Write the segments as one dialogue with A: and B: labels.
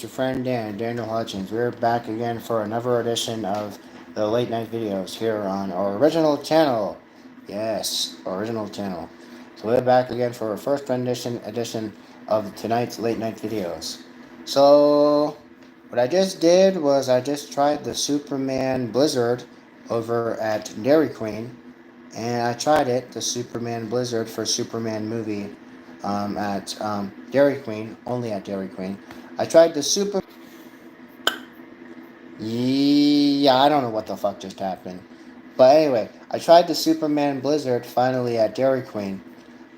A: Your friend Daniel Hutchins. We're back again for another edition of the late night videos here on our original channel. Yes, original channel. So we're back again for our first edition of tonight's late night videos. So what I just did was I just tried the Superman Blizzard over at Dairy Queen, and I tried it, the Superman Blizzard for Superman movie, at Dairy Queen, only at Dairy Queen. I tried the Super. Yeah, I don't know what the fuck just happened. But anyway, I tried the Superman Blizzard finally at Dairy Queen.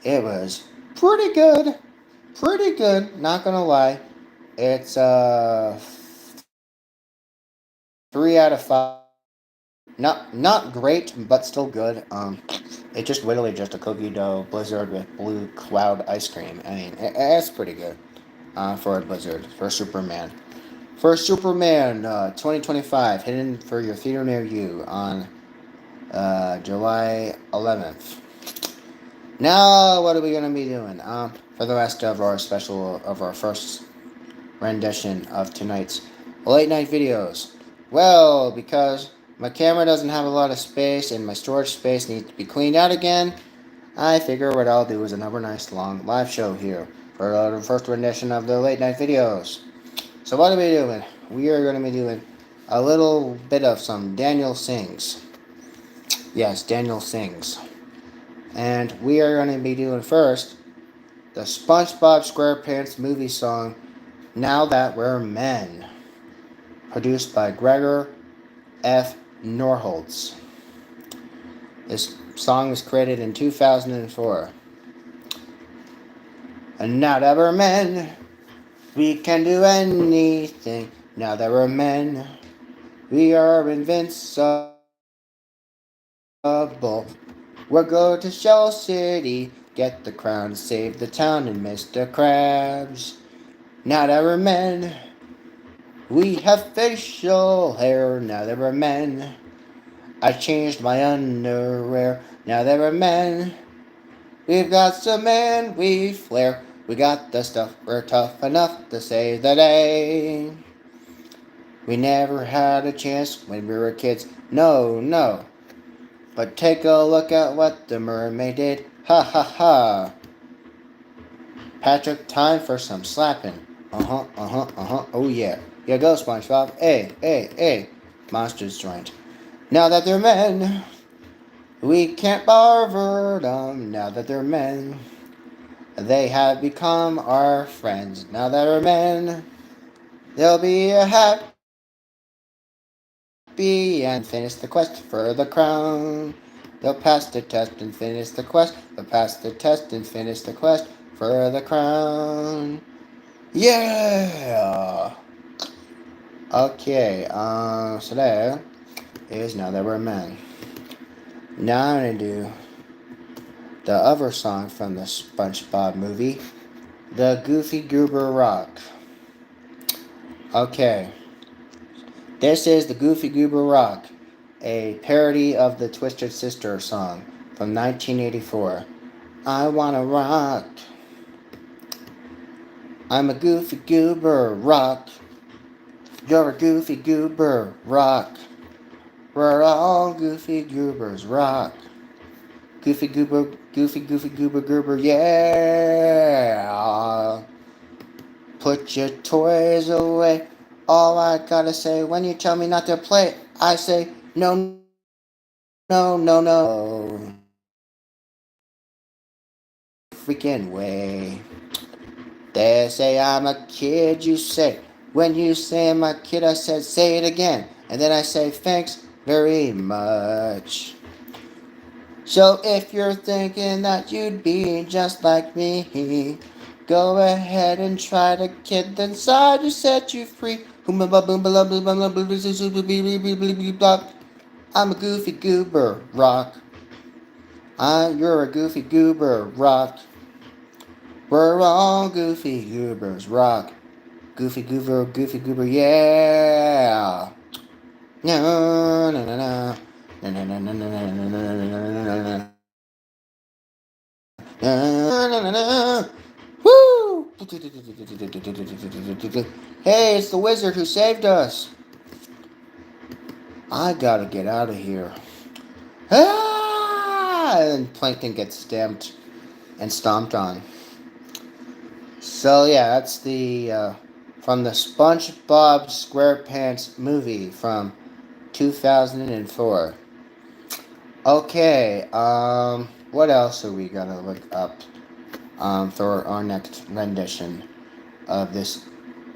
A: It was pretty good. Pretty good, not gonna lie. It's 3 out of 5. Not great, but still good. It's just literally just a cookie dough blizzard with blue cloud ice cream. I mean, it's pretty good. For a blizzard for Superman. For Superman 2025, hidden for your theater near you on July 11th. Now, what are we gonna be doing? For the rest of our first rendition of tonight's late night videos. Well, because my camera doesn't have a lot of space and my storage space needs to be cleaned out again, I figure what I'll do is another nice long live show here for the first rendition of the late night videos. So what are we doing? We are going to be doing a little bit of some Daniel Sings. Yes, Daniel Sings. And we are going to be doing first the SpongeBob SquarePants movie song, Now That We're Men, produced by Gregor F. Norholtz. This song was created in 2004. And now that we're men, we can do anything. Now that we're men, we are invincible. We'll go to Shell City, get the crown, save the town, and Mr. Krabs. Now that we're men, we have facial hair. Now that we're men, I changed my underwear. Now that we're men, we've got some man, we flair. We got the stuff, we're tough enough to save the day. We never had a chance when we were kids. No, no. But take a look at what the mermaid did. Ha ha ha. Patrick, time for some slapping. Oh yeah. Yeah, go SpongeBob. Hey. Monsters joint. Now that they're men, we can't bother them. Now that they're men, they have become our friends. Now that they're men, they'll be a happy and finish the quest for the crown. They'll pass the test and finish the quest. They'll pass the test and finish the quest for the crown. Yeah! Okay, so there is Now That We're Men. Now I'm gonna do the other song from the SpongeBob movie, The Goofy Goober Rock. Okay, this is The Goofy Goober Rock, a parody of the Twisted Sister song from 1984. I wanna rock. I'm a goofy goober rock. You're a goofy goober rock. We're all goofy goobers rock. Goofy goober, goofy goober, yeah. Put your toys away. All I gotta say when you tell me not to play, I say no, no. Freaking way. They say I'm a kid, you say. When you say I'm a kid, I said say it again. And then I say thanks very much. So if you're thinking that you'd be just like me, go ahead and try to kid inside you, set you free. I'm a goofy goober rock. You're a goofy goober rock. We're all goofy goobers rock. Goofy goober, yeah. No, no, no, no. No, no, no, no, no, no, no, no, no, no, no. Woo! Hey, it's the wizard who saved us. I gotta get out of here. Ah! And Plankton gets stamped and stomped on. So yeah, that's the from the SpongeBob SquarePants movie from 2004. Okay, what else are we gonna look up for our next rendition of this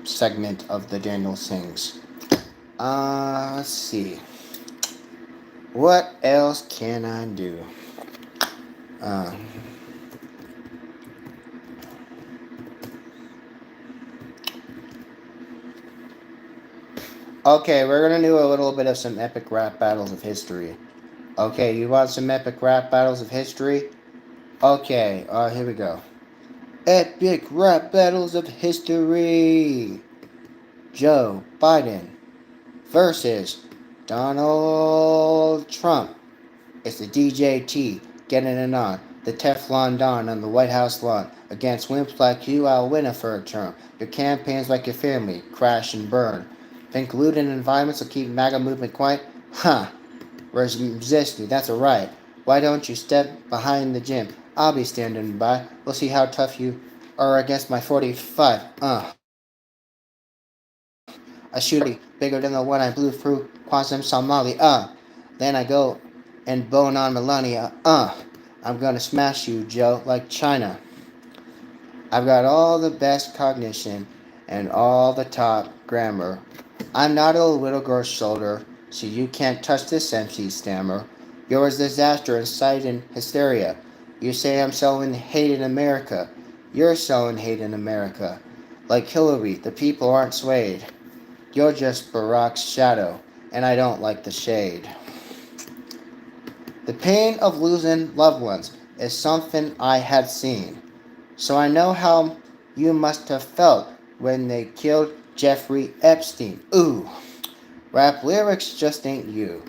A: segment of the Daniel Sings? Let's see. What else can I do? Uh, okay, we're gonna do a little bit of some epic rap battles of history. Okay, you want some epic rap battles of history? Okay, here we go. Epic rap battles of history. Joe Biden versus Donald Trump. It's the DJT getting it on. The Teflon Don on the White House lawn. Against wimps like you, I'll win a for a term. Your campaigns like your family crash and burn. Think looting environments will keep MAGA movement quiet? Huh. Resist me, that's a right. Why don't you step behind the gym? I'll be standing by. We'll see how tough you are against my 45. A shooter bigger than the one I blew through Quantum Somali. Then I go and bone on Melania. I'm gonna smash you, Joe, like China. I've got all the best cognition and all the top grammar. I'm not a little girl's shoulder, so you can't touch this MC stammer. Yours disaster and sight and hysteria. You say I'm sowing hate in America. You're sowing hate in America. Like Hillary, the people aren't swayed. You're just Barack's shadow, and I don't like the shade. The pain of losing loved ones is something I had seen. So I know how you must have felt when they killed Jeffrey Epstein. Ooh, rap lyrics just ain't you.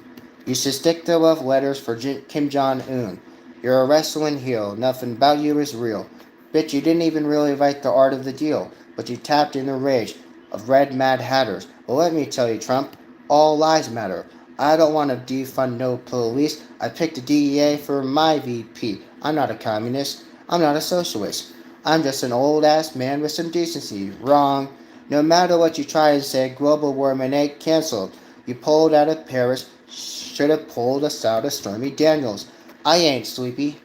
A: You should stick to love letters for Kim Jong-un. You're a wrestling heel, nothing about you is real. Bitch, you didn't even really write the art of the deal, but you tapped in the rage of red mad hatters. Well, let me tell you, Trump, all lives matter. I don't want to defund no police. I picked the DEA for my VP. I'm not a communist. I'm not a socialist. I'm just an old ass man with some decency. Wrong. No matter what you try and say, global warming ain't canceled. You pulled out of Paris. Should have pulled us out of Stormy Daniels. I ain't sleepy.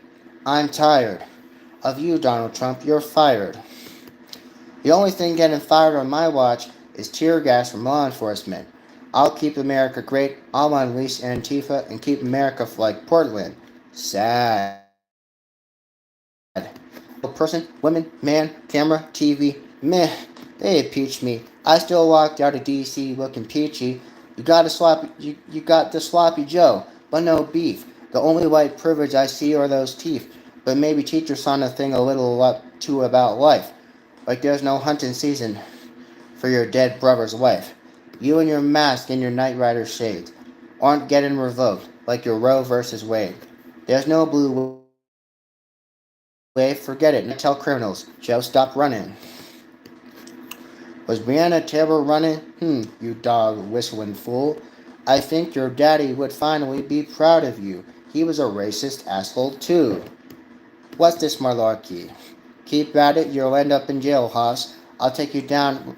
A: I'm tired. Of you, Donald Trump, you're fired. The only thing getting fired on my watch is tear gas from law enforcement. I'll keep America great. I'll unleash Antifa and keep America like Portland. Sad. Person, women, man, camera, TV, meh. They impeached me. I still walked out of DC looking peachy. You got the sloppy Joe, but no beef. The only white privilege I see are those teeth. But maybe teach your son a thing a little up too about life. Like there's no hunting season for your dead brother's wife. You and your mask and your Knight Rider shades aren't getting revoked like your Roe versus Wade. There's no blue wave, forget it. Tell criminals, Joe, stop running. Was Breonna Taylor running? You dog whistling fool. I think your daddy would finally be proud of you. He was a racist asshole too. What's this malarkey? Keep at it, you'll end up in jail, Hoss. I'll take you down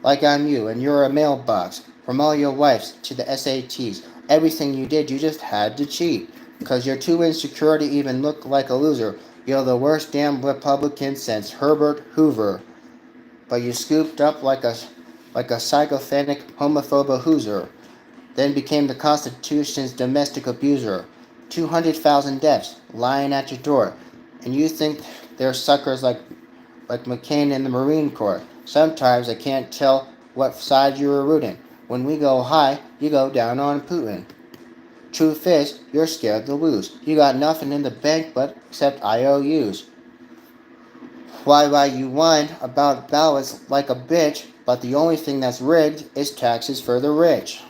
A: like I'm you, and you're a mailbox. From all your wives to the SATs. Everything you did, you just had to cheat. Because you're too insecure to even look like a loser. You're the worst damn Republican since Herbert Hoover. But you scooped up like a psychophonic homophobe hooser. Then became the Constitution's domestic abuser. 200,000 deaths lying at your door. And you think they're suckers like McCain in the Marine Corps. Sometimes I can't tell what side you were rooting. When we go high, you go down on Putin. Truth is, you're scared to lose. You got nothing in the bank but except IOUs. Why you whine about ballots like a bitch, but the only thing that's rigged is taxes for the rich.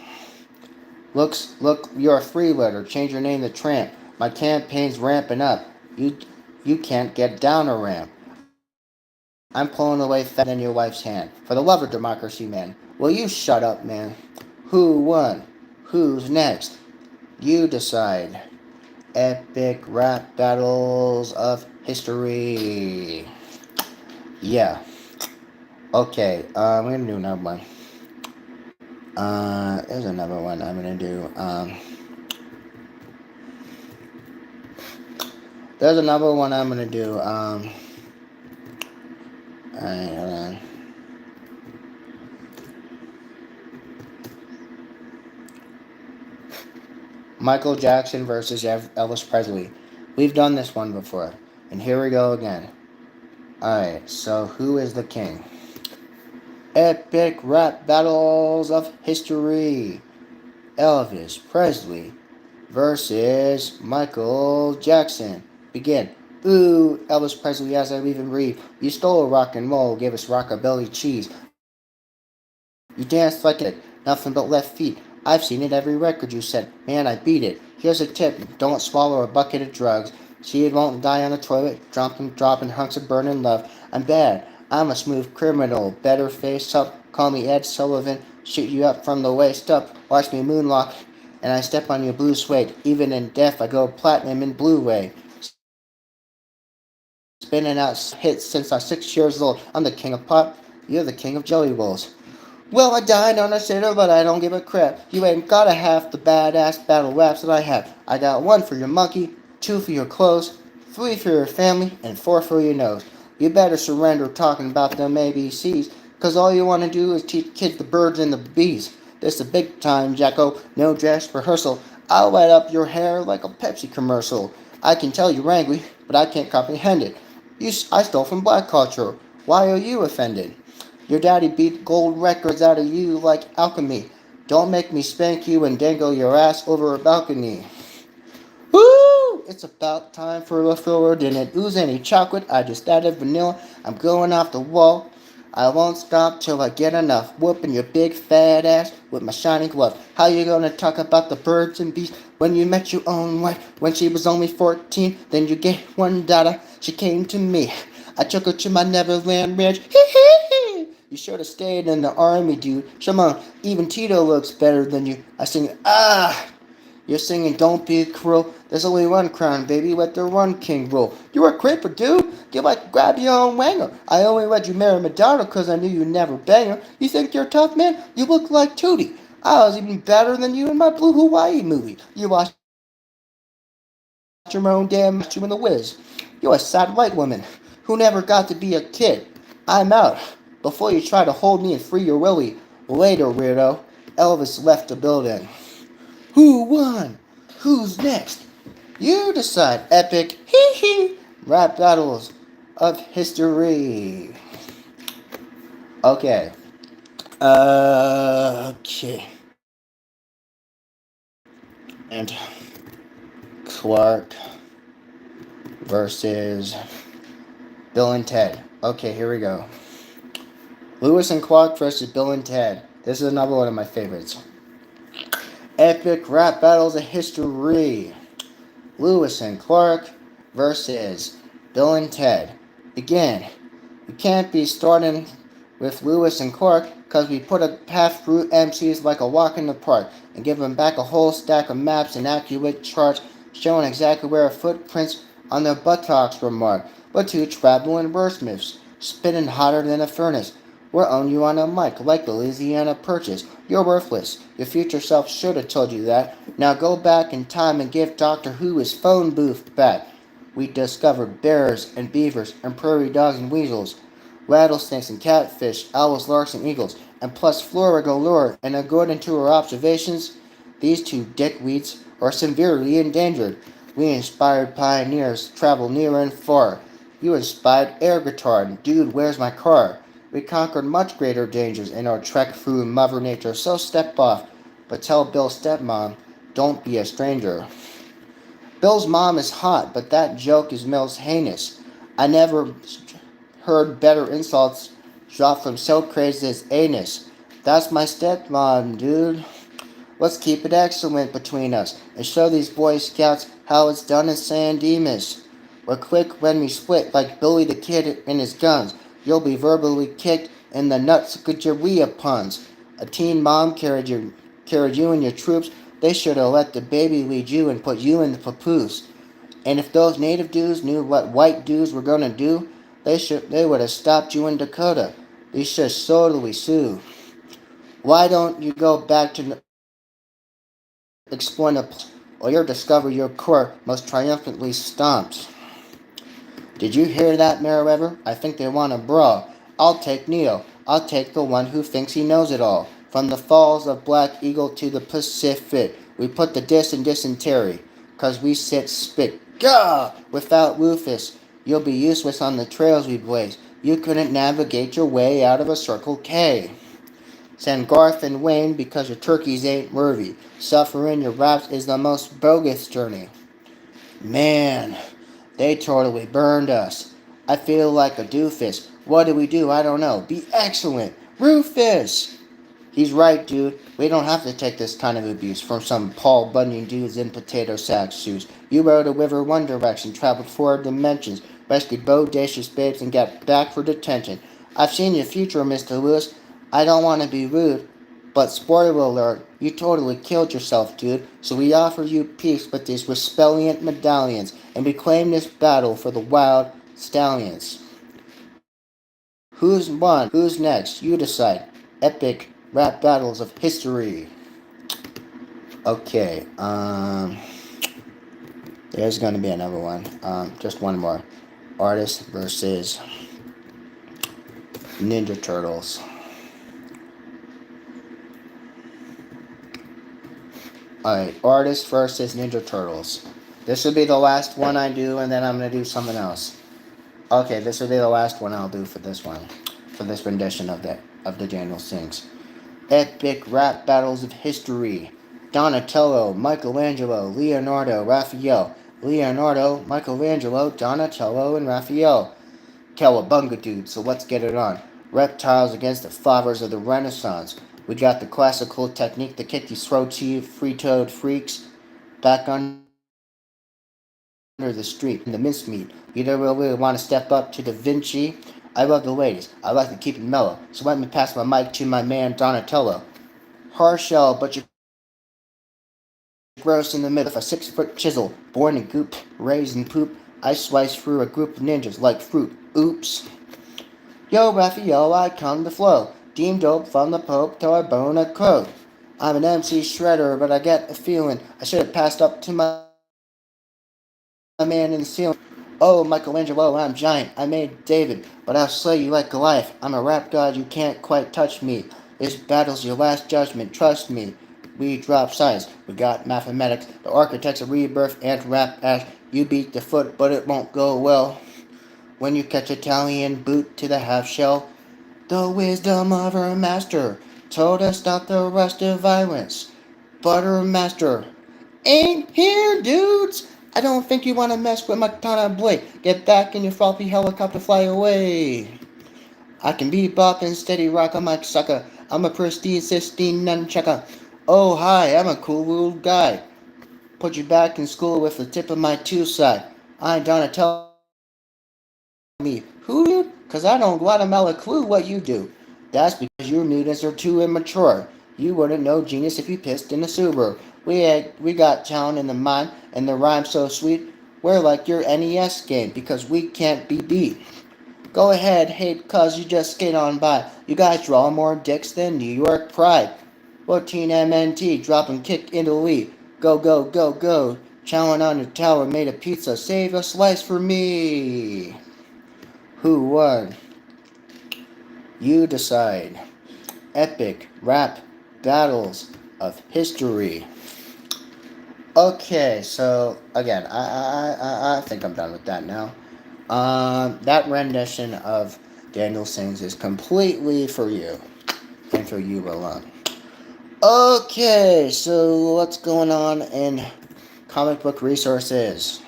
A: Look, you're a freeloader. Change your name to Tramp. My campaign's ramping up. You can't get down a ramp. I'm pulling away faster than your wife's hand. For the love of democracy, man. Will you shut up, man? Who won? Who's next? You decide. Epic rap battles of history. Yeah. Okay, I'm gonna do another one. There's another one I'm gonna do. There's another one I'm gonna do. Alright, hold on. Michael Jackson versus Elvis Presley. We've done this one before, and here we go again. Alright, so who is the king? Epic rap battles of history. Elvis Presley versus Michael Jackson. Begin. Ooh, Elvis Presley, as I even breathe. You stole rock and roll, gave us rockabilly cheese. You danced like it, nothing but left feet. I've seen it every record you said. Man, I beat it. Here's a tip: don't swallow a bucket of drugs. See, it won't die on the toilet, dropping hunks of burning love. I'm bad. I'm a smooth criminal. Better face up. Call me Ed Sullivan. Shoot you up from the waist up. Watch me moonwalk, and I step on your blue suede. Even in death, I go platinum in Blu-ray. Spinning out hits since I was 6 years old. I'm the king of pop. You're the king of jelly rolls. Well, I died on a shitter, but I don't give a crap. You ain't gotta have the badass battle raps that I have. I got one for your monkey, two for your clothes, three for your family, and four for your nose. You better surrender talking about them ABCs, cause all you wanna do is teach kids the birds and the bees. This a big time, Jacko, no dress rehearsal. I'll light up your hair like a Pepsi commercial. I can tell you're angry, but I can't comprehend it. I stole from black culture. Why are you offended? Your daddy beat gold records out of you like alchemy. Don't make me spank you and dangle your ass over a balcony. Woo! It's about time for a filler. Didn't ooze any chocolate. I just added vanilla. I'm going off the wall. I won't stop till I get enough. Whooping your big fat ass with my shiny glove. How you gonna talk about the birds and bees when you met your own wife when she was only 14? Then you get one daughter. She came to me. I took her to my Neverland ranch. You should have stayed in the army, dude. Come on, even Tito looks better than you. I sing, ah! You're singing Don't Be Cruel. There's only one crown, baby. Let the one king rule. You're a creeper, dude. You like grab your own wanger. I only let you marry Madonna because I knew you never bang her. You think you're tough, man? You look like Tootie. I was even better than you in my Blue Hawaii movie. You watched your own damn you in the whiz. You're a sad white woman who never got to be a kid. I'm out. Before you try to hold me and free your willy. Later, weirdo. Elvis left the building. Who won? Who's next? You decide. Epic hee hee rap battles of history. Okay. Okay. And Clark versus Bill and Ted. Okay, here we go. Lewis and Clark versus Bill and Ted. This is another one of my favorites. Epic rap battles of history. Lewis and Clark versus Bill and Ted. Begin. We can't be starting with Lewis and Clark because we put a path through MCs like a walk in the park and give them back a whole stack of maps and accurate charts showing exactly where our footprints on their buttocks were marked. But two traveling wordsmiths, spinning hotter than a furnace. We'll own you on a mic like the Louisiana Purchase. You're worthless. Your future self should have told you that. Now go back in time and give Doctor Who his phone booth back. We discovered bears and beavers and prairie dogs and weasels, rattlesnakes and catfish, owls, larks, and eagles, and plus Flora galore. And according to our observations, these two dickweeds are severely endangered. We inspired pioneers travel near and far. You inspired air guitar, and dude, where's my car? We conquered much greater dangers in our trek through Mother Nature, so step off. But tell Bill's stepmom, don't be a stranger. Bill's mom is hot, but that joke is most heinous. I never heard better insults dropped from so crazy as anus. That's my stepmom, dude. Let's keep it excellent between us and show these Boy Scouts how it's done in San Dimas. We're quick when we split like Billy the Kid and his guns. You'll be verbally kicked in the nuts with your puns. A teen mom carried you and your troops. They should have let the baby lead you and put you in the papoose. And if those native dudes knew what white dudes were gonna do, they would have stopped you in Dakota. They should totally sue. Why don't you go back to exploring the or you'll discover your core most triumphantly stomped. Did you hear that, Meriwether? I think they want a brawl. I'll take Neo. I'll take the one who thinks he knows it all. From the falls of Black Eagle to the Pacific, we put the dis in dysentery, 'cause we sit spit. Gah! Without Rufus, you'll be useless on the trails we blaze. You couldn't navigate your way out of a Circle K. Send Garth and Wayne because your turkeys ain't worthy. Suffering your raps is the most bogus journey. Man, they totally burned us. I feel like a doofus. What do we do? I don't know. Be excellent. Rufus! He's right, dude. We don't have to take this kind of abuse from some Paul Bunyan dudes in potato sack shoes. You rode a river one direction, traveled 4 dimensions, rescued bodacious babes, and got back for detention. I've seen your future, Mr. Lewis. I don't want to be rude, but spoiler alert, you totally killed yourself, dude. So we offer you peace with these resplendent medallions, and we claim this battle for the wild stallions. Who's won? Who's next? You decide. Epic rap battles of history. Okay, there's gonna be another one. Just one more. Artist versus Ninja Turtles. Alright, Artist versus Ninja Turtles. This will be the last one I do, and then I'm gonna do something else. Okay, this will be the last one I'll do for this one, for this rendition of the Daniel Sings. Epic rap battles of history. Donatello, Michelangelo, Leonardo, Raphael. Leonardo, Michelangelo, Donatello, and Raphael. Cowabunga, dude, so let's get it on. Reptiles against the fathers of the Renaissance. We got the classical technique to kick these free-toed freaks back under the street in the mincemeat. You don't really want to step up to Da Vinci. I love the ladies. I like to keep it mellow. So let me pass my mic to my man Donatello. Hard shell, but you're gross in the middle. With a 6-foot chisel, born in goop, raised in poop, I slice through a group of ninjas like fruit. Oops. Yo, Raphael, I come to flow. Deem dope from the Pope till I bone a crow. I'm an MC shredder, but I get a feeling I should have passed up to my man in the ceiling. Oh, Michelangelo, I'm giant. I made David, but I'll slay you like Goliath. I'm a rap god, you can't quite touch me. This battle's your last judgment, trust me. We drop science, we got mathematics, the architects of rebirth and rap ash. You beat the foot, but it won't go well. When you catch Italian boot to the half shell, the wisdom of her master told us not the rest of violence, but her master ain't here, dudes. I don't think you want to mess with my katana blade. Get back in your floppy helicopter, fly away. I can bebop and steady rock on my sucker. I'm a pristine, sistine nunchucker. Oh, hi, I'm a cool little guy. Put you back in school with the tip of my two side. I ain't gonna tell me who you, cause I don't Guatemala clue what you do. That's because your mutants are too immature. You wouldn't know genius if you pissed in a Subaru. We got talent in the mind, and the rhyme so sweet. We're like your NES game because we can't be beat. Go ahead, hate cuz you just skate on by. You guys draw more dicks than New York Pride. 14 MNT, drop and kick into the lead. Go, go, go, go. Chowing on your tower, made a pizza. Save a slice for me. Who won? You decide. Epic rap battles of history. Okay, so again, I think I'm done with that now. That rendition of Daniel Sings is completely for you, and for you alone. Okay, so what's going on in comic book resources?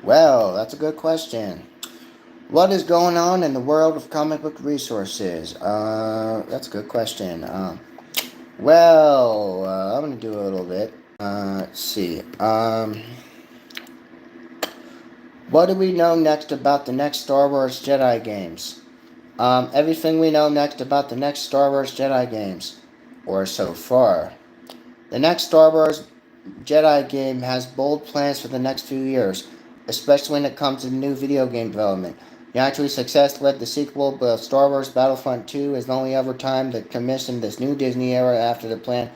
A: Well, that's a good question. What is going on in the world of comic book resources? That's a good question. I'm going to do a little bit. Let's see. What do we know next about the next Star Wars Jedi games? Everything we know next about the next Star Wars Jedi games, or so far. The next Star Wars Jedi game has bold plans for the next few years, especially when it comes to new video game development. Naturally, success led the sequel, but Star Wars Battlefront 2 is the only other time that commissioned this new Disney era after the plan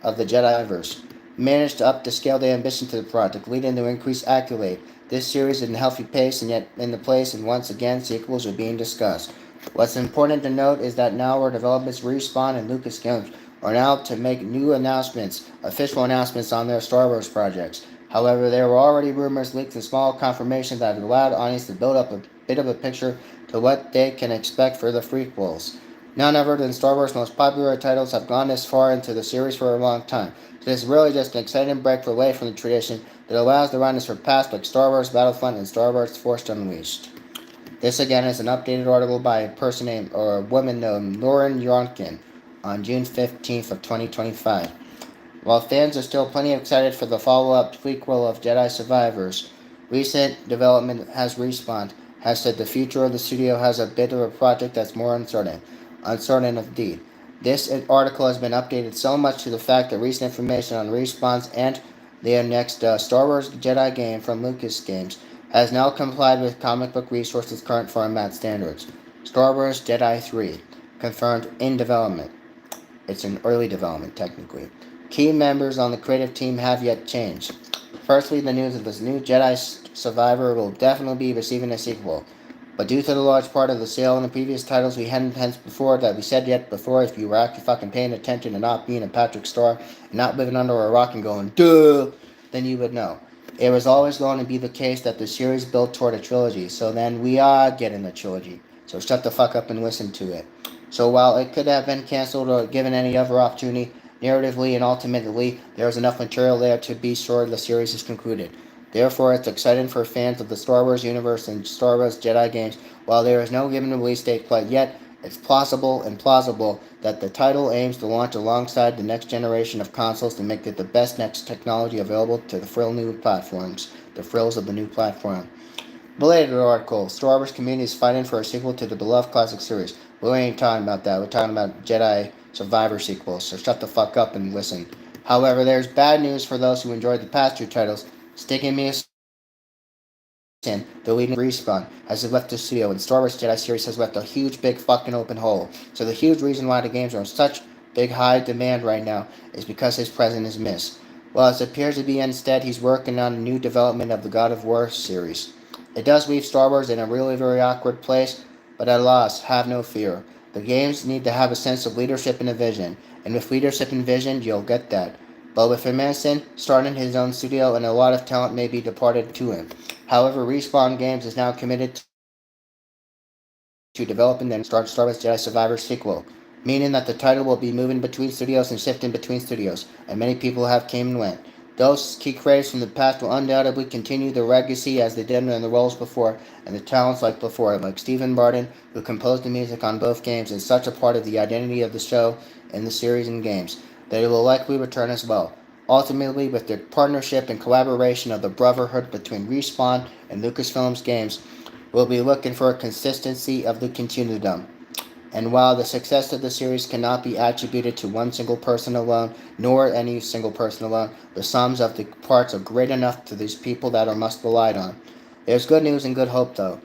A: of the Jediverse managed to up the scale the ambition to the project, leading to increased accolade. This series is in a healthy pace and yet in the place, and once again, sequels are being discussed. What's important to note is that now our developers Respawn and Lucasfilm are now to make new announcements, official announcements on their Star Wars projects. However, there were already rumors, leaks, and small confirmation that allowed audience to build up a bit of a picture to what they can expect for the prequels. None other than Star Wars' most popular titles have gone this far into the series for a long time. So this is really just an exciting break away from the tradition that allows the run to surpass like Star Wars Battlefront and Star Wars Force Unleashed. This again is an updated article by a person named or a woman named Lauren Yonkin on June 15th of 2025. While fans are still plenty excited for the follow-up prequel of Jedi Survivors, recent development has Respawn has said the future of the studio has a bit of a project that's more uncertain. Uncertain indeed. This article has been updated so much to the fact that recent information on Respawn's and their next Star Wars Jedi game from Lucas Games has now complied with comic book resources' current format standards. Star Wars Jedi 3, confirmed in development. It's in early development, technically. Key members on the creative team have yet changed. Firstly, the news of this new Jedi Survivor will definitely be receiving a sequel. But due to the large part of the sale in the previous titles we hadn't hence before that we said yet before, if you were actually fucking paying attention and not being a Patrick Star and not living under a rock and going, duh, then you would know. It was always going to be the case that the series built toward a trilogy, so then we are getting a trilogy. So shut the fuck up and listen to it. So while it could have been cancelled or given any other opportunity, narratively and ultimately, there is enough material there to be sure the series is concluded. Therefore, it's exciting for fans of the Star Wars universe and Star Wars Jedi games. While there is no given release date quite yet, it's possible and plausible that the title aims to launch alongside the next generation of consoles to make it the best next technology available to the frill new platforms, the frills of the new platform. Related article, Star Wars community is fighting for a sequel to the beloved classic series. We ain't talking about that. We're talking about Jedi Survivor sequels, so shut the fuck up and listen. However, there's bad news for those who enjoyed the past two titles. Sticking me in, the leading Respawn, has left the studio, and Star Wars Jedi series has left a huge, big fucking open hole. So the huge reason why the games are in such big high demand right now is because his presence is missed. Well, it appears to be instead he's working on a new development of the God of War series. It does leave Star Wars in a really very awkward place, but alas, have no fear. The games need to have a sense of leadership and a vision, and with leadership and vision, you'll get that. But with Manson starting his own studio and a lot of talent may be departed to him. However, Respawn Games is now committed to developing the Star Wars Jedi Survivor sequel, meaning that the title will be moving between studios and shifting between studios, and many people have came and went. Those key creators from the past will undoubtedly continue the legacy as they did in the roles before, and the talents like before, like Stephen Barton, who composed the music on both games, is such a part of the identity of the show and the series and games, that it will likely return as well. Ultimately, with the partnership and collaboration of the brotherhood between Respawn and Lucasfilm's games, we'll be looking for a consistency of the continuum. And while the success of the series cannot be attributed to one single person alone, nor any single person alone, the sums of the parts are great enough to these people that are must relied on. There's good news and good hope, though.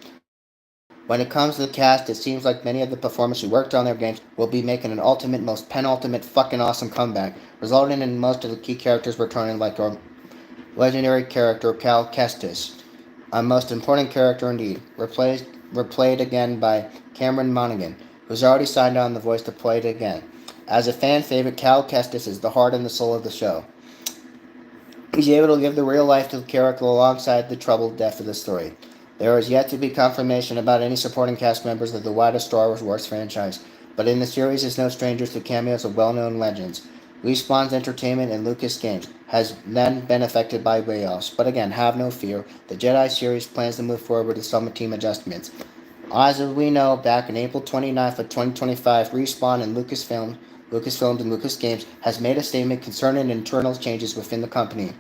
A: When it comes to the cast, it seems like many of the performers who worked on their games will be making an ultimate, most penultimate fucking awesome comeback, resulting in most of the key characters returning like our legendary character Cal Kestis, a most important character indeed, replayed again by Cameron Monaghan, who's already signed on the voice to play it again. As a fan favorite, Cal Kestis is the heart and the soul of the show. He's able to give the real life to the character alongside the troubled depth of the story. There is yet to be confirmation about any supporting cast members of the wider Star Wars franchise, but in the series is no strangers to cameos of well-known legends. Respawn's Entertainment and Lucas Games has then been affected by layoffs, but again, have no fear. The Jedi series plans to move forward with some team adjustments. As we know, back in April 29th of 2025, Respawn and Lucasfilms and Lucas Games has made a statement concerning internal changes within the company.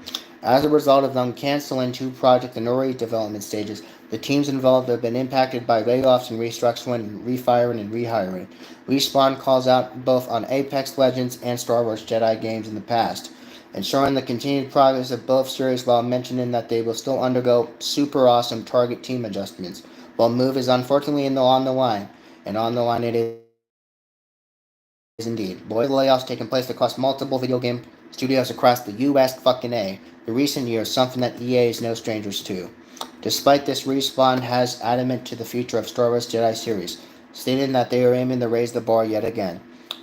A: As a result of them canceling two projects in early development stages, The teams involved have been impacted by layoffs and restructuring, refiring, and rehiring. Respawn calls out both on Apex Legends and Star Wars Jedi games in the past, ensuring the continued progress of both series while mentioning that they will still undergo super awesome target team adjustments. While move is unfortunately on the line, and on the line it is indeed. Boys, layoffs taking place across multiple video game studios across the US fucking A. The recent years, something that EA is no strangers to. Despite this, Respawn has adamant to the future of Star Wars Jedi series, stating that they are aiming to raise the bar yet again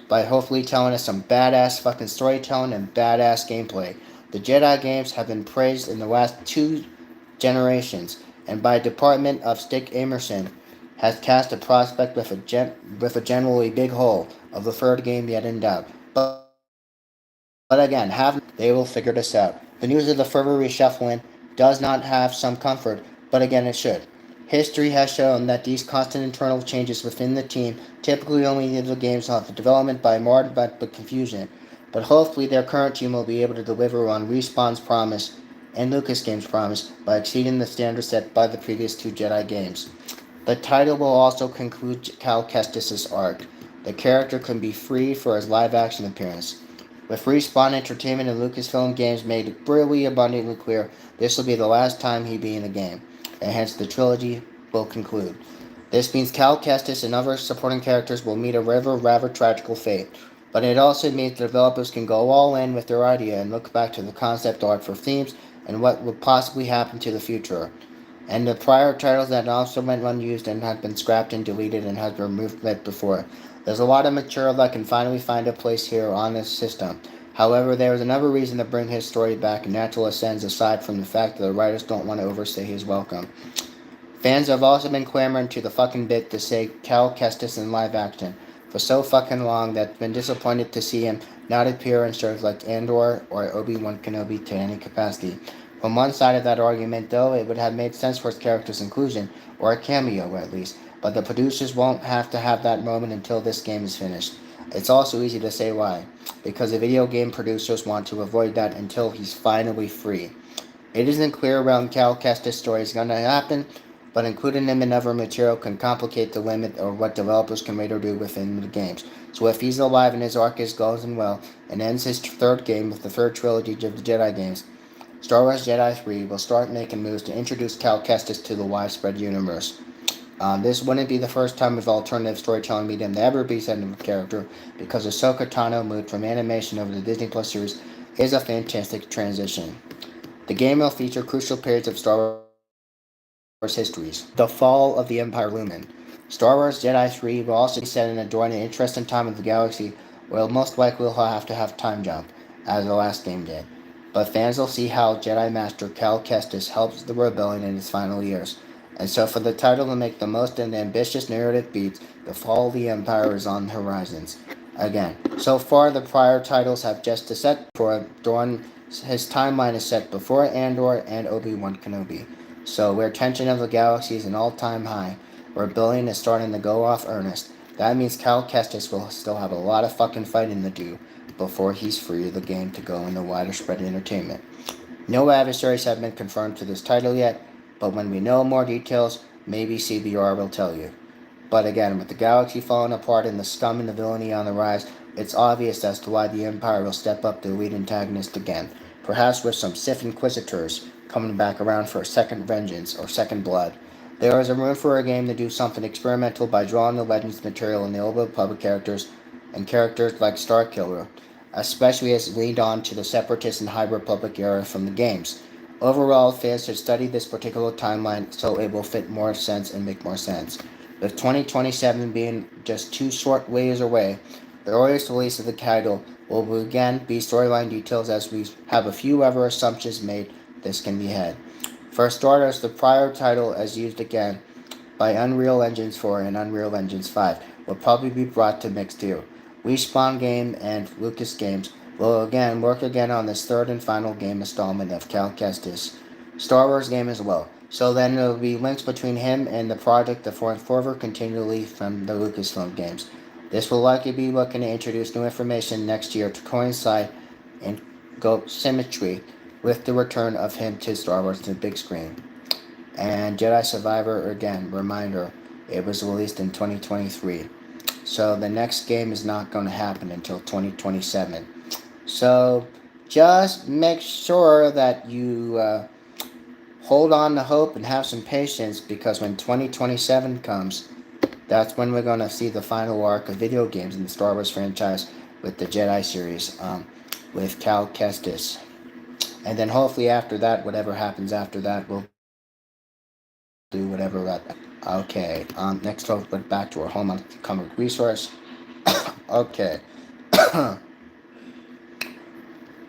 A: by hopefully telling us some badass fucking storytelling and badass gameplay. The Jedi games have been praised in the last two generations, and by Department of Stick Emerson has cast a prospect with a generally big hole of the third game yet in doubt. But again, have no fear, they will figure this out. The news of the further reshuffling does not have some comfort, but again it should. History has shown that these constant internal changes within the team typically only leave the games off the development by more but confusion. But hopefully their current team will be able to deliver on Respawn's promise and Lucasgame's promise by exceeding the standards set by the previous two Jedi games. The title will also conclude Cal Kestis' arc. The character can be free for his live-action appearance. With Respawn Entertainment and Lucasfilm Games made really abundantly clear, this will be the last time he be in the game, and hence the trilogy will conclude. This means Cal Kestis and other supporting characters will meet a rather tragical fate, but it also means the developers can go all in with their idea and look back to the concept art for themes and what will possibly happen to the future. And the prior titles that also went unused and had been scrapped and deleted and had been removed before. There's a lot of material that can finally find a place here on this system. However, there is another reason to bring his story back in natural ascends aside from the fact that the writers don't want to overstay his welcome. Fans have also been clamoring to the fucking bit to say Cal Kestis in live action for so fucking long that I've been disappointed to see him not appear in shows like Andor or Obi-Wan Kenobi to any capacity. From one side of that argument, though, it would have made sense for his character's inclusion, or a cameo at least, but the producers won't have to have that moment until this game is finished. It's also easy to say why, because the video game producers want to avoid that until he's finally free. It isn't clear when Cal Kestis' story is going to happen, but including him in other material can complicate the limit of what developers can later do within the games. So if he's alive and his arc is going well, and ends his third game with the third trilogy of the Jedi games, Star Wars Jedi 3 will start making moves to introduce Cal Kestis to the widespread universe. This wouldn't be the first time with alternative storytelling medium to ever be sent with a character, because Ahsoka Tano moved from animation over the Disney Plus series is a fantastic transition. The game will feature crucial periods of Star Wars histories. The fall of the Empire looming. Star Wars Jedi 3 will also be set in a during an interesting time of the galaxy where most likely will have to have time jump, as the last game did. But fans will see how Jedi Master Cal Kestis helps the rebellion in its final years. And so for the title to make the most ambitious narrative beats, the fall of the Empire is on the horizons. Again, so far the prior titles have just a set for during his timeline is set before Andor and Obi-Wan Kenobi. So where tension of the galaxy is an all-time high, where rebellion is starting to go off earnest, that means Cal Kestis will still have a lot of fucking fighting to do before he's free of the game to go into wider spread entertainment. No adversaries have been confirmed to this title yet, but when we know more details, maybe CBR will tell you. But again, with the galaxy falling apart and the scum and the villainy on the rise, it's obvious as to why the Empire will step up to the lead antagonist again, perhaps with some Sith Inquisitors coming back around for a second vengeance or second blood. There is a room for a game to do something experimental by drawing the Legends material in the Old Republic characters and characters like Starkiller, especially as it leaned on to the Separatist and High Republic era from the games. Overall, fans should study this particular timeline so it will fit more sense and make more sense. With 2027 being just two short ways away, the earliest release of the title will again be storyline details as we have a few other assumptions made this can be had. For starters, the prior title as used again by Unreal Engines 4 and Unreal Engines 5 will probably be brought to mix too. Respawn Game and Lucas Games will again work again on this third and final game installment of Cal Kestis Star Wars game as well. So then there will be links between him and the project that forward continually from the Lucasfilm games. This will likely be looking to introduce new information next year to coincide and go symmetry with the return of him to Star Wars to the big screen. And Jedi Survivor, again, reminder, it was released in 2023. So the next game is not going to happen until 2027. So just make sure that you hold on to hope and have some patience, because when 2027 comes, that's when we're going to see the final arc of video games in the Star Wars franchise with the Jedi series, with Cal Kestis. And then hopefully after that, whatever happens after that, we'll do whatever that. Okay, next we'll put back to our home on comic resource. Okay.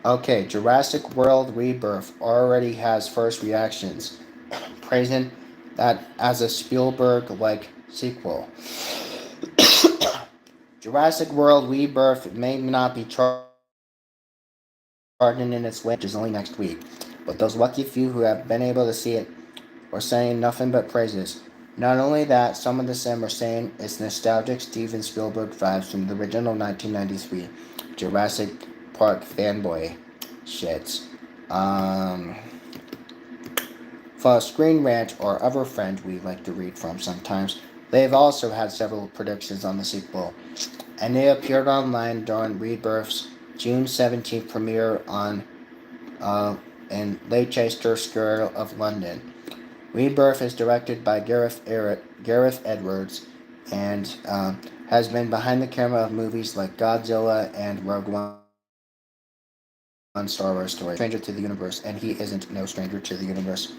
A: Okay, Jurassic World Rebirth already has first reactions, praising that as a Spielberg-like sequel. Jurassic World Rebirth may not be charting in its way yet, which is only next week, but those lucky few who have been able to see it were saying nothing but praises. Not only that, some of them were saying it's nostalgic Steven Spielberg vibes from the original 1993 Jurassic Park fanboy shits. Um, for Screen Rant or other friend we like to read from sometimes, they've also had several predictions on the sequel, and they appeared online during Rebirth's June 17th premiere on uh, in Leicester Square of London. Rebirth is directed by Gareth Edwards, and has been behind the camera of movies like Godzilla and Rogue One, Star Wars Story. Stranger to the universe, and he isn't no stranger to the universe.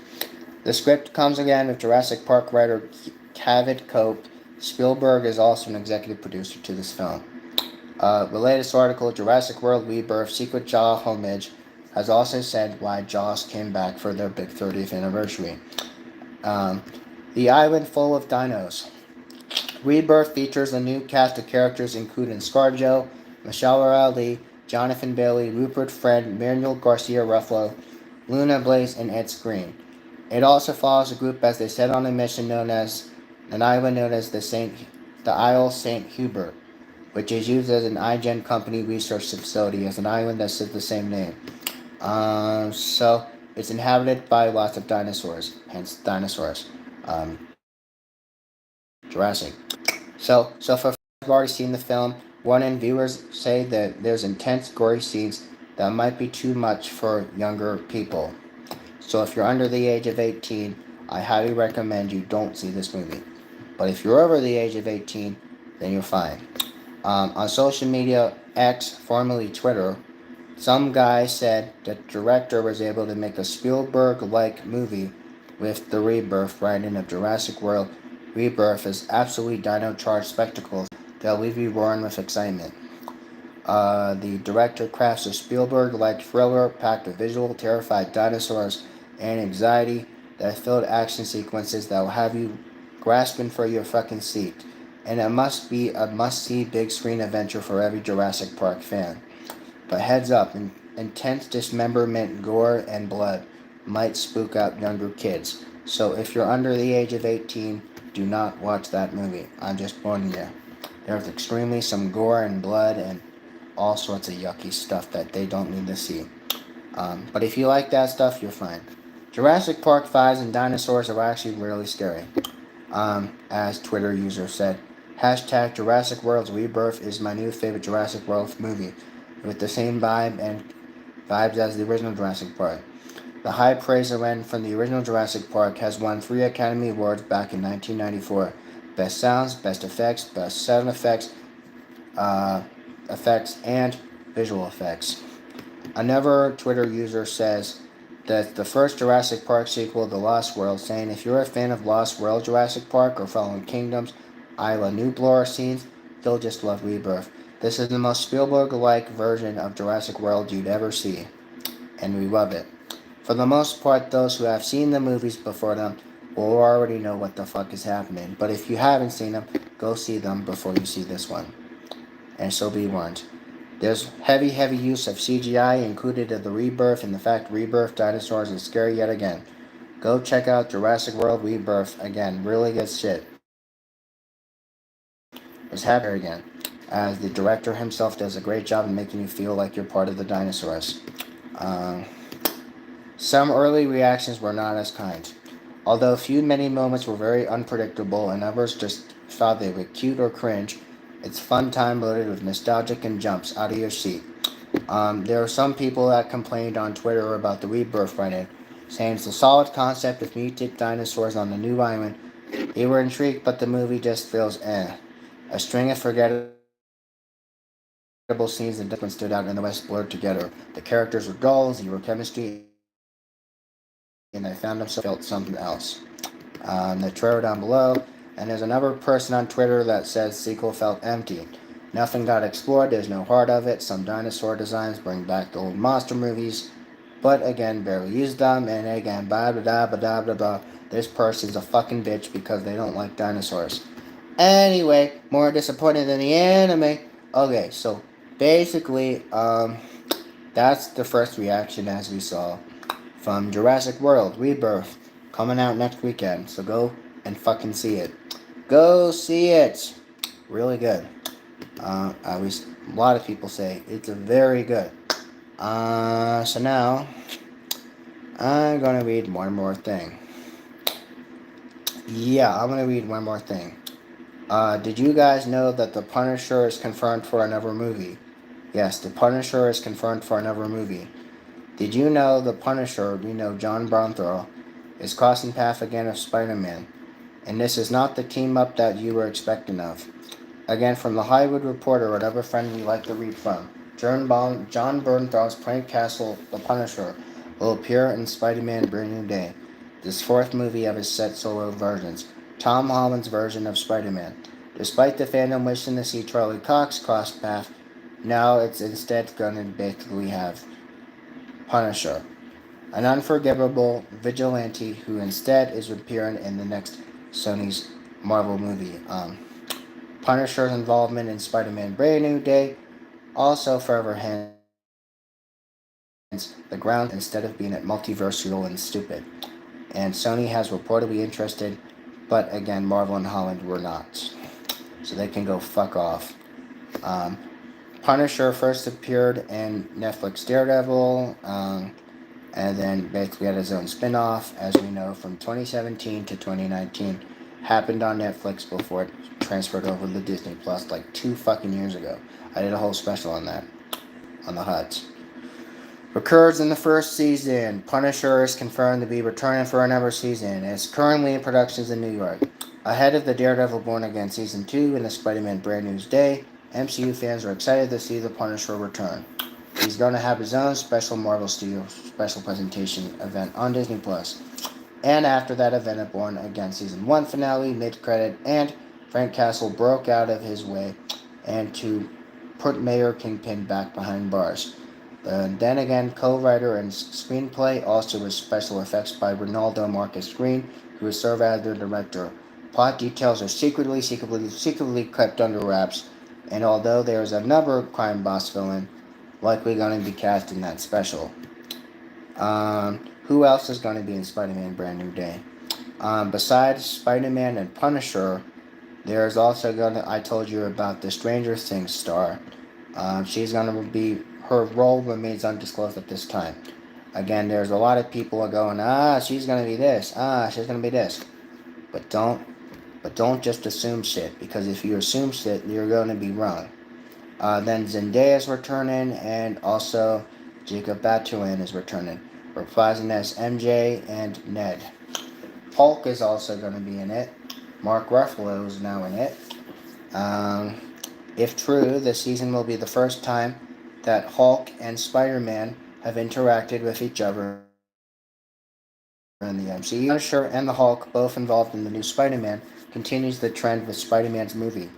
A: The script comes again with Jurassic Park writer Cavid Cope. Spielberg is also an executive producer to this film. The latest article, Jurassic World Rebirth Secret Jaw Homage, has also said why Jaws came back for their big 30th anniversary. Um, the Island Full of Dinos. Rebirth features a new cast of characters including ScarJo, Mahershala Ali, Jonathan Bailey, Rupert Friend, Manuel Garcia Ruffalo, Luna Blaze, and Ed Skrein. It also follows a group as they set on a mission known as an island known as the Isle Saint Hubert, which is used as an iGen company research facility as an island that has the same name. So it's inhabited by lots of dinosaurs, hence dinosaurs. Jurassic. So for fans who've already seen the film, warning viewers say that there's intense, gory scenes that might be too much for younger people. So if you're under the age of 18, I highly recommend you don't see this movie. But if you're over the age of 18, then you're fine. On social media, X, formerly Twitter, some guy said the director was able to make a Spielberg-like movie with the rebirth writing of Jurassic World. Rebirth is absolutely dino-charged spectacles that leave you roaring with excitement. The director crafts a Spielberg-like thriller packed with visual, terrified dinosaurs and anxiety that filled action sequences that will have you grasping for your fucking seat. And it must be a must-see big screen adventure for every Jurassic Park fan. But heads up, intense dismemberment, gore, and blood might spook out younger kids. So if you're under the age of 18, do not watch that movie. I'm just warning you. There's extremely some gore and blood and all sorts of yucky stuff that they don't need to see. But if you like that stuff, you're fine. Jurassic Park 5s and dinosaurs are actually really scary. As Twitter user said, hashtag Jurassic World's Rebirth is my new favorite Jurassic World movie, with the same vibes as the original Jurassic Park. The high praise earned from the original Jurassic Park has won 3 Academy Awards back in 1994. Best sounds, best effects, best sound uh, effects, and visual effects. Another Twitter user says that the first Jurassic Park sequel, The Lost World, saying if you're a fan of Lost World Jurassic Park or Fallen Kingdoms, Isla Nublar scenes, you'll just love Rebirth. This is the most Spielberg-like version of Jurassic World you'd ever see, and we love it. For the most part, those who have seen the movies before them will already know what the fuck is happening, but if you haven't seen them, go see them before you see this one. And so be warned. There's heavy use of CGI included in the Rebirth, and the fact Rebirth dinosaurs is scary yet again. Go check out Jurassic World Rebirth again. Really good shit. It's happy again, as the director himself does a great job in making you feel like you're part of the dinosaurs. Uh, some early reactions were not as kind. Although many moments were very unpredictable and others just thought they were cute or cringe, it's fun time loaded with nostalgic and jumps out of your seat. There are some people that complained on Twitter about the rebirth writing, saying it's a solid concept with mutant dinosaurs on the new island. They were intrigued, but the movie just feels eh. A string of forgettable scenes and sequence stood out, and the rest blurred together. The characters were dull, zero chemistry, and they found themselves felt something else. The trailer down below, and there's another person on Twitter that says sequel felt empty. Nothing got explored, there's no heart of it. Some dinosaur designs bring back the old monster movies, but again, barely used them, and again, blah blah blah blah blah. This person's a fucking bitch because they don't like dinosaurs. Anyway, more disappointed than the anime. Okay, so basically, that's the first reaction as we saw from Jurassic World Rebirth coming out next weekend. So go and fucking see it. Go see it. Really good. At least a lot of people say it's very good. So now I'm gonna read one more thing. Yeah, I'm gonna read one more thing. Did you guys know that the Punisher is confirmed for another movie? Yes, the Punisher is confirmed for another movie. Did you know the Punisher, John Bronthal, is crossing path again with Spider-Man? And this is not the team up that you were expecting of. Again, from the Hollywood Reporter, another friend we like to read from, John Bernthal's prank castle, The Punisher, will appear in Spider-Man Brand New Day, this fourth movie of his set solo versions, Tom Holland's version of Spider-Man. Despite the fandom wishing to see Charlie Cox cross path, now it's instead going to basically have Punisher, an unforgivable vigilante who instead is appearing in the next Sony's Marvel movie. Punisher's involvement in Spider-Man Brand New Day also further hints the ground instead of being it multiversal and stupid. And Sony has reportedly interested, but again, Marvel and Holland were not. So they can go fuck off. Um, Punisher first appeared in Netflix Daredevil, and then basically had his own spin off, as we know, from 2017 to 2019. Happened on Netflix before it transferred over to Disney Plus like 2 fucking years ago. I did a whole special on that, on the Hut. Occurs in the first season. Punisher is confirmed to be returning for another season. It's currently in productions in New York. Ahead of the Daredevil Born Again Season 2 and the Spider-Man Brand New Day, MCU fans are excited to see the Punisher return. He's going to have his own special Marvel Studios special presentation event on Disney Plus. And after that event, a Born Again Season 1 finale, mid-credit, and Frank Castle broke out of his way and to put Mayor Kingpin back behind bars. Then again, co-writer and screenplay, also with special effects by Ronaldo Marcus Green, who will serve as the director. Plot details are secretly kept under wraps, and although there is another crime boss villain likely going to be cast in that special. Who else is going to be in Spider-Man Brand New Day? Besides Spider-Man and Punisher, there's also going to, I told you about the Stranger Things star. She's going to be, her role remains undisclosed at this time. Again, there's a lot of people are going, she's going to be this, she's going to be this. But don't just assume shit, because if you assume shit, you're going to be wrong. Then Zendaya is returning, and also Jacob Batalon is returning, reprising as MJ and Ned. Hulk is also going to be in it. Mark Ruffalo is now in it. If true, this season will be the first time that Hulk and Spider-Man have interacted with each other in the MCU. Punisher and the Hulk, both involved in the new Spider-Man, continues the trend with Spider-Man's movie,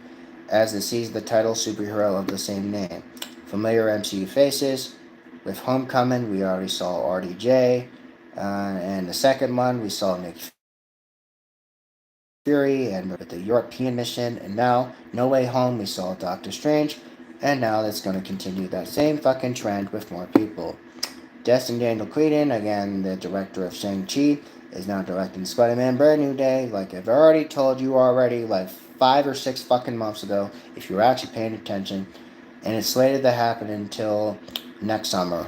A: as it sees the title superhero of the same name. Familiar MCU faces. With Homecoming, we already saw RDJ. And the second one, we saw Nick Fury. And with the European mission. And now, No Way Home, we saw Doctor Strange. And now it's going to continue that same fucking trend with more people. Destin Daniel Cretton, again, the director of Shang-Chi, is now directing Spider-Man Brand New Day. Like I've already told you already, like 5 or 6 fucking months ago, if you're actually paying attention. And it's slated to happen until next summer.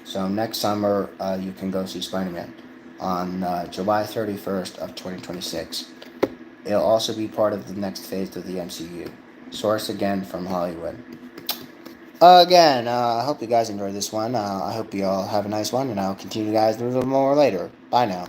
A: So next summer, you can go see Spider-Man. on July 31st of 2026. It'll also be part of the next phase of the MCU. Source again from Hollywood. Again, I hope you guys enjoyed this one. I hope you all have a nice one, and I'll continue you guys a little more later. Bye now.